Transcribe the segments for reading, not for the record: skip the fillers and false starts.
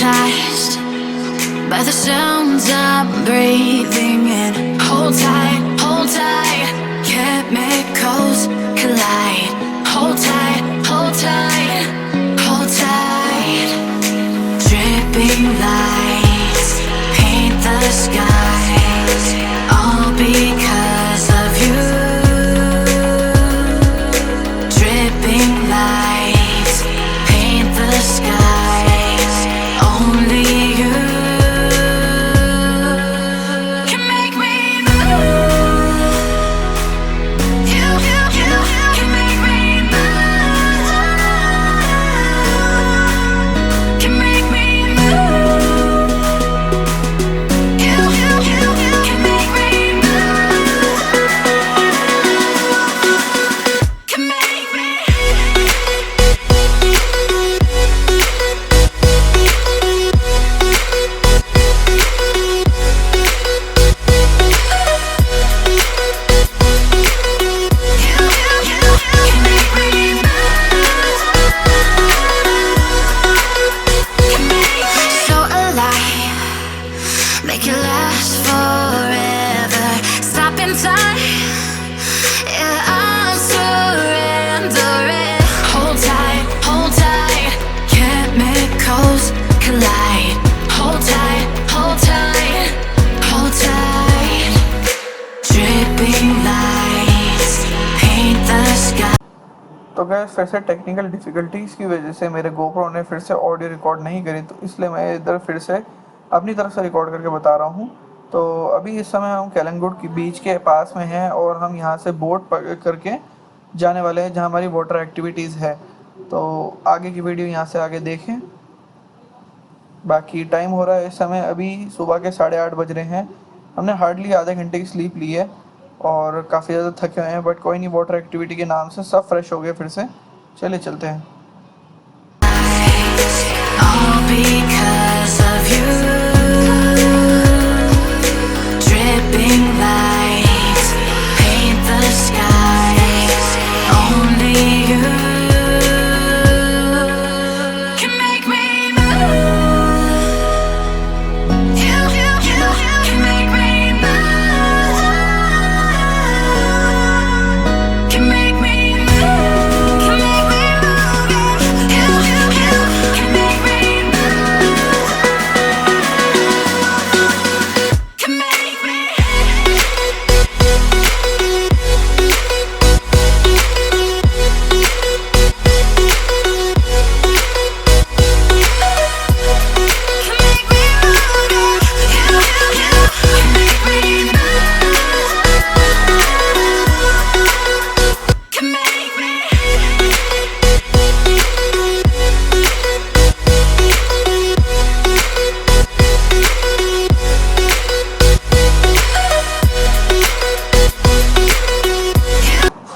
hypnotized by the sounds I'm breathing in. Hold tight, chemicals collide. Hold tight, hold tight, hold tight. Dripping lights paint the skies, all because of you. Dripping lights paint the skies, only you can make me move. You can make me move. Can make me move. You can make me move. Can make me. So alive, make it last forever. Stop in time, yeah, I'm surrendering. Hold tight, chemicals collide. Hold tight, hold tight, hold tight. Dripping lights paint the sky. तो gas फिर से technical difficulties की वजह से मेरे GoPro ने फिर से ऑडियो रिकॉर्ड नहीं करी, तो इसलिए मैं इधर फिर से अपनी तरफ से रिकॉर्ड करके बता रहा हूँ। तो अभी इस समय हम कैलंगुड की बीच के पास में हैं और हम यहाँ से बोट करके जाने वाले हैं जहाँ हमारी वाटर एक्टिविटीज़ है। तो आगे की वीडियो यहाँ से आगे देखें। बाकी टाइम हो रहा है इस समय अभी सुबह के 8:30 बज रहे हैं। हमने हार्डली आधे घंटे की स्लीप ली है और काफ़ी ज़्यादा थके हुए हैं, बट कोई नहीं, वाटर एक्टिविटी के नाम से सब फ्रेश हो गए फिर से। चलिए चलते हैं। All because of you. Dripping lights paint the skies, only you can make me move. You can make me move. Can make me move. Can make me move. You can make me move. Can make me. Can make me move. You can make me move. Can make me.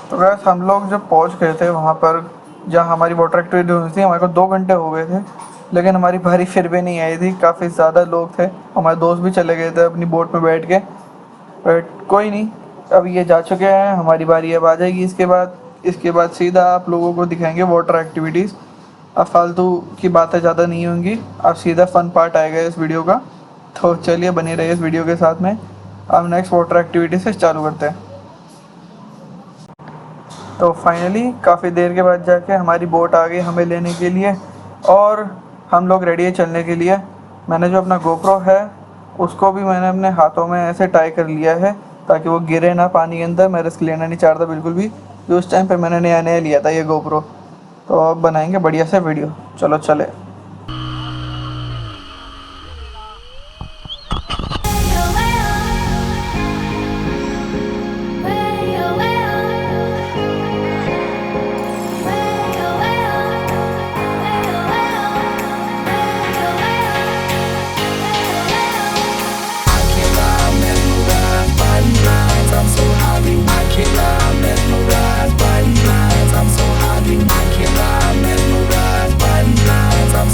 तो gas हम लोग जब पहुँच गए थे वहाँ पर जहाँ हमारी वाटर एक्टिविटी होनी थी, हमारे को 2 घंटे हो गए थे, लेकिन हमारी बारी फिर भी नहीं आई थी। काफ़ी ज़्यादा लोग थे, हमारे दोस्त भी चले गए थे अपनी बोट में बैठ के, बट कोई नहीं, अब ये जा चुके हैं, हमारी बारी अब आ जाएगी। इसके बाद सीधा आप लोगों को दिखाएंगे वाटर एक्टिविटीज़। अब फालतू की बातें ज़्यादा नहीं होंगी, अब सीधा फ़न पार्ट आएगा इस वीडियो का। तो चलिए बने रहिए इस वीडियो के साथ में। अब नेक्स्ट वाटर एक्टिविटी से चालू करते हैं। तो फाइनली काफ़ी देर के बाद जाके हमारी बोट आ गई हमें लेने के लिए और हम लोग रेडी है चलने के लिए। मैंने जो अपना गोप्रो है उसको भी मैंने अपने हाथों में ऐसे टाई कर लिया है ताकि वो गिरे ना पानी के अंदर। मैं रिस्क लेना नहीं चाहता बिल्कुल भी, जो उस टाइम पे मैंने नया लिया था ये गोप्रो। तो अब बनाएंगे बढ़िया से वीडियो, चलो चले। I'm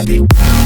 I be